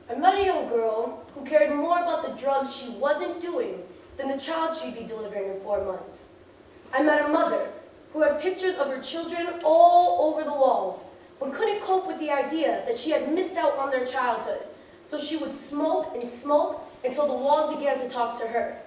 I met a young girl who cared more about the drugs she wasn't doing than the child she'd be delivering in 4 months. I met a mother who had pictures of her children all over the walls, but couldn't cope with the idea that she had missed out on their childhood, so she would smoke until the walls began to talk to her.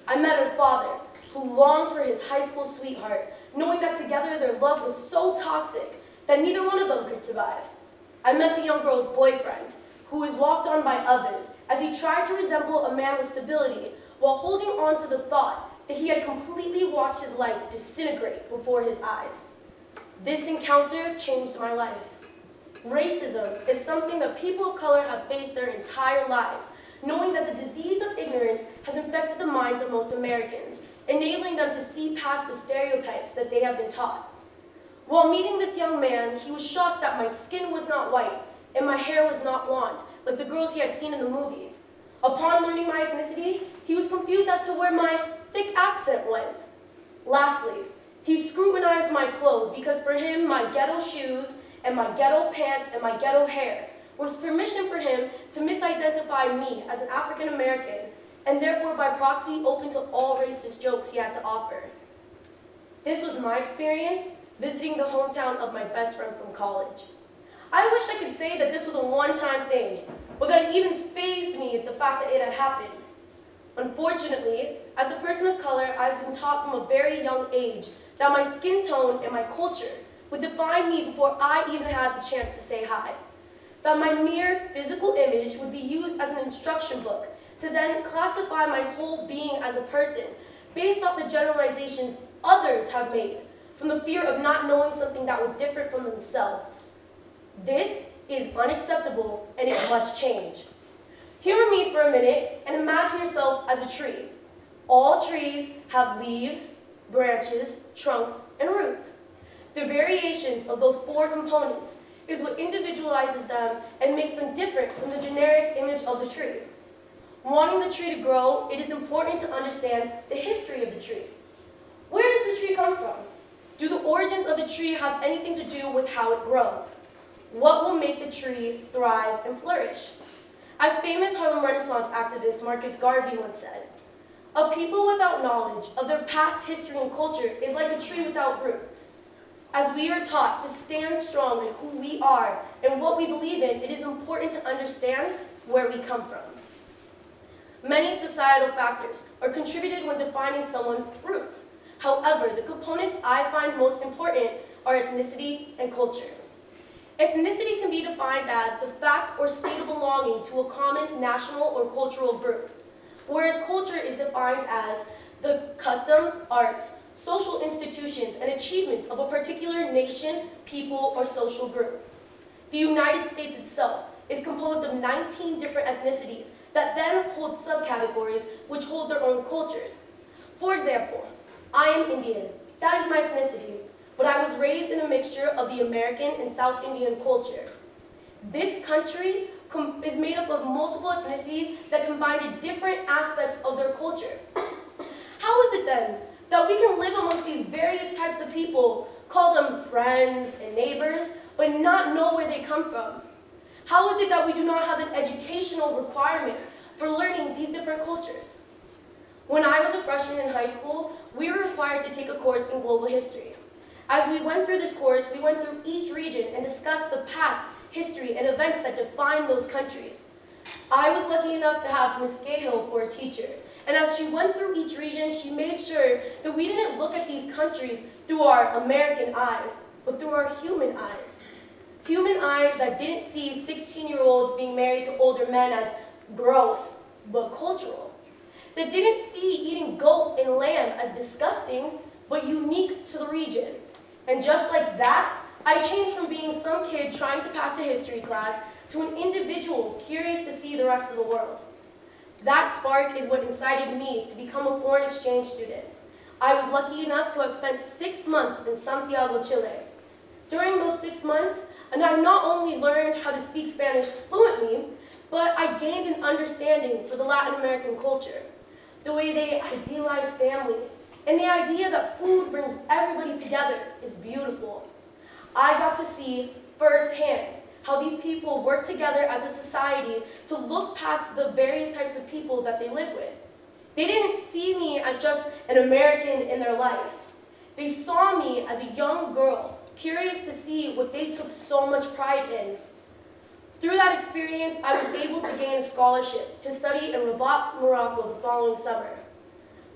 I met her father, who longed for his high school sweetheart, knowing that together their love was so toxic that neither one of them could survive. I met the young girl's boyfriend, who was walked on by others as he tried to resemble a man with stability while holding on to the thought that he had completely watched his life disintegrate before his eyes. This encounter changed my life. Racism is something that people of color have faced their entire lives, knowing that the disease of ignorance has infected the minds of most Americans, enabling them to see past the stereotypes that they have been taught. While meeting this young man, he was shocked that my skin was not white and my hair was not blonde, like the girls he had seen in the movies. Upon learning my ethnicity, he was confused as to where my thick accent went. Lastly, he scrutinized my clothes because for him, my ghetto shoes and my ghetto pants and my ghetto hair was permission for him to misidentify me as an African American and therefore by proxy open to all racist jokes he had to offer. This was my experience visiting the hometown of my best friend from college. I wish I could say that this was a one-time thing, or that it even fazed me at the fact that it had happened. Unfortunately, as a person of color, I've been taught from a very young age that my skin tone and my culture would define me before I even had the chance to say hi. That my mere physical image would be used as an instruction book to then classify my whole being as a person based off the generalizations others have made from the fear of not knowing something that was different from themselves. This is unacceptable and it must change. Humor me for a minute and imagine yourself as a tree. All trees have leaves, branches, trunks, and roots. The variations of those 4 components is what individualizes them and makes them different from the generic image of the tree. Wanting the tree to grow, it is important to understand the history of the tree. Where does the tree come from? Do the origins of the tree have anything to do with how it grows? What will make the tree thrive and flourish? As famous Harlem Renaissance activist Marcus Garvey once said, "A people without knowledge of their past history and culture is like a tree without roots." As we are taught to stand strong in who we are and what we believe in, it is important to understand where we come from. Many societal factors are contributed when defining someone's roots. However, the components I find most important are ethnicity and culture. Ethnicity can be defined as the fact or state of belonging to a common national or cultural group, whereas culture is defined as the customs, arts, social institutions, and achievements of a particular nation, people, or social group. The United States itself is composed of 19 different ethnicities that then hold subcategories which hold their own cultures. For example, I am Indian. That is my ethnicity, but I was raised in a mixture of the American and South Indian culture. This country is made up of multiple ethnicities that combine different aspects of their culture. How is it then that we can live amongst these various types of people, call them friends and neighbors, but not know where they come from? How is it that we do not have an educational requirement for learning these different cultures? When I was a freshman in high school, we were required to take a course in global history. As we went through this course, we went through each region and discussed the past, history, and events that define those countries. I was lucky enough to have Ms. Cahill for a teacher, and as she went through each region, she made sure that we didn't look at these countries through our American eyes, but through our human eyes. Human eyes that didn't see 16-year-olds being married to older men as gross, but cultural. That didn't see eating goat and lamb as disgusting, but unique to the region. And just like that, I changed from being some kid trying to pass a history class to an individual curious to see the rest of the world. That spark is what incited me to become a foreign exchange student. I was lucky enough to have spent 6 months in Santiago, Chile. During those 6 months, and I not only learned how to speak Spanish fluently, but I gained an understanding for the Latin American culture, the way they idealize family, and the idea that food brings everybody together is beautiful. I got to see firsthand how these people work together as a society to look past the various types of people that they live with. They didn't see me as just an American in their life. They saw me as a young girl, curious to see what they took so much pride in. Through that experience, I was able to gain a scholarship to study in Rabat, Morocco the following summer.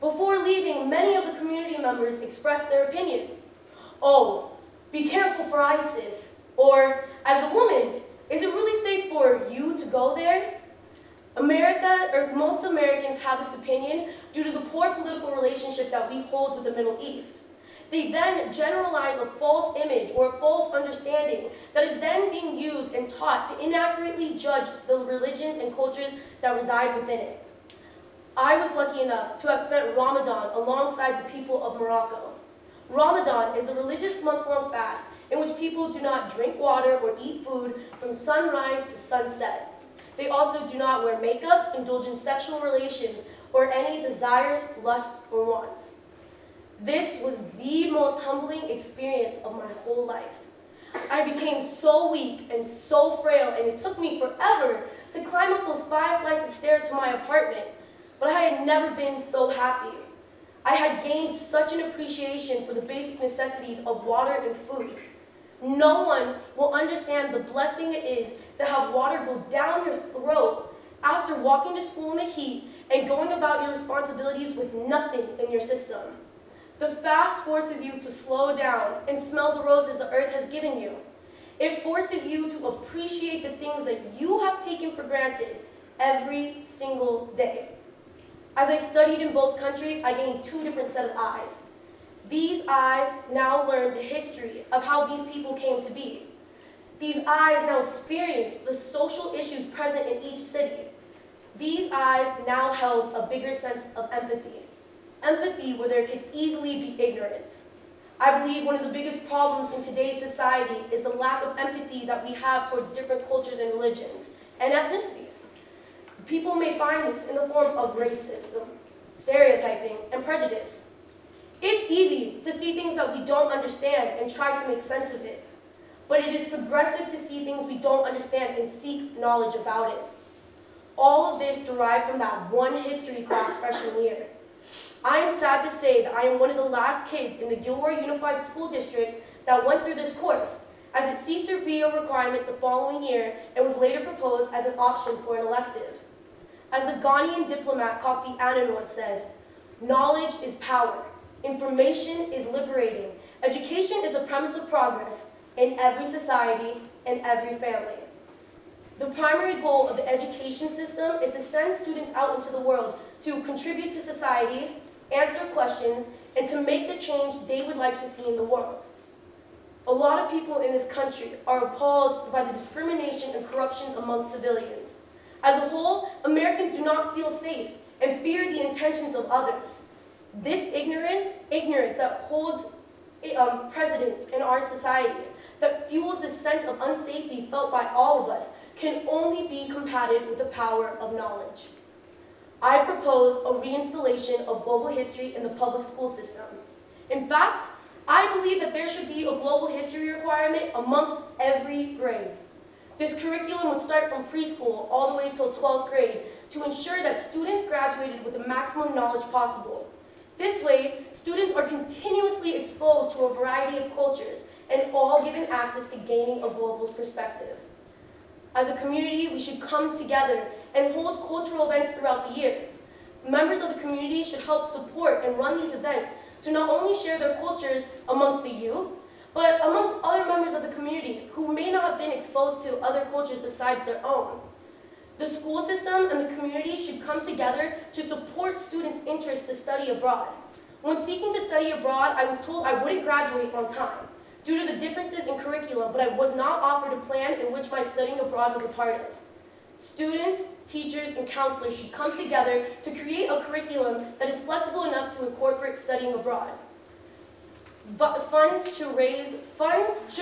Before leaving, many of the community members expressed their opinion. "Oh, be careful for ISIS," or "As a woman, is it really safe for you to go there?" Most Americans have this opinion due to the poor political relationship that we hold with the Middle East. They then generalize a false image or a false understanding that is then being used and taught to inaccurately judge the religions and cultures that reside within it. I was lucky enough to have spent Ramadan alongside the people of Morocco. Ramadan is a religious month-long fast in which people do not drink water or eat food from sunrise to sunset. They also do not wear makeup, indulge in sexual relations, or any desires, lusts, or wants. This was the most humbling experience of my whole life. I became so weak and so frail, and it took me forever to climb up those 5 flights of stairs to my apartment, but I had never been so happy. I had gained such an appreciation for the basic necessities of water and food. No one will understand the blessing it is to have water go down your throat after walking to school in the heat and going about your responsibilities with nothing in your system. The fast forces you to slow down and smell the roses the earth has given you. It forces you to appreciate the things that you have taken for granted every single day. As I studied in both countries, I gained 2 different sets of eyes. These eyes now learned the history of how these people came to be. These eyes now experience the social issues present in each city. These eyes now held a bigger sense of empathy. Empathy where there could easily be ignorance. I believe one of the biggest problems in today's society is the lack of empathy that we have towards different cultures and religions and ethnicities. People may find this in the form of racism, stereotyping, and prejudice. It's easy to see things that we don't understand and try to make sense of it. But it is progressive to see things we don't understand and seek knowledge about it. All of this derived from that one history class freshman year. I am sad to say that I am one of the last kids in the Gilroy Unified School District that went through this course, as it ceased to be a requirement the following year and was later proposed as an option for an elective. As the Ghanaian diplomat Kofi Annan once said, "Knowledge is power. Information is liberating. Education is the premise of progress in every society and every family." The primary goal of the education system is to send students out into the world to contribute to society, answer questions, and to make the change they would like to see in the world. A lot of people in this country are appalled by the discrimination and corruptions among civilians. As a whole, Americans do not feel safe and fear the intentions of others. This ignorance that holds precedence in our society, that fuels this sense of unsafety felt by all of us, can only be combated with the power of knowledge. I propose a reinstallation of global history in the public school system. In fact, I believe that there should be a global history requirement amongst every grade. This curriculum would start from preschool all the way till 12th grade to ensure that students graduated with the maximum knowledge possible. This way, students are continuously exposed to a variety of cultures and all given access to gaining a global perspective. As a community, we should come together and hold cultural events throughout the years. Members of the community should help support and run these events to not only share their cultures amongst the youth, but amongst other members of the community who may not have been exposed to other cultures besides their own. The school system and the community should come together to support students' interest to study abroad. When seeking to study abroad, I was told I wouldn't graduate on time due to the differences in curriculum, but I was not offered a plan in which my studying abroad was a part of. Students, teachers, and counselors should come together to create a curriculum that is flexible enough to incorporate studying abroad. But funds should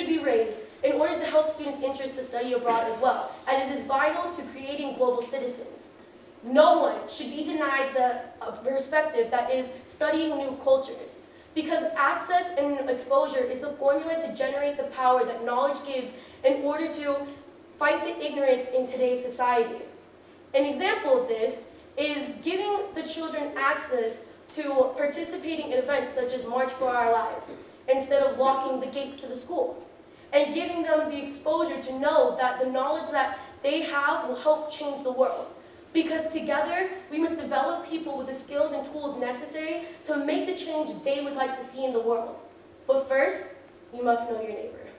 be raised in order to help students' interest to study abroad as well, as it is vital to creating global citizens. No one should be denied the perspective that is studying new cultures, because access and exposure is the formula to generate the power that knowledge gives in order to fight the ignorance in today's society. An example of this is giving the children access to participating in events such as March for Our Lives, instead of walking the gates to the school, and giving them the exposure to know that the knowledge that they have will help change the world. Because together, we must develop people with the skills and tools necessary to make the change they would like to see in the world. But first, you must know your neighbor.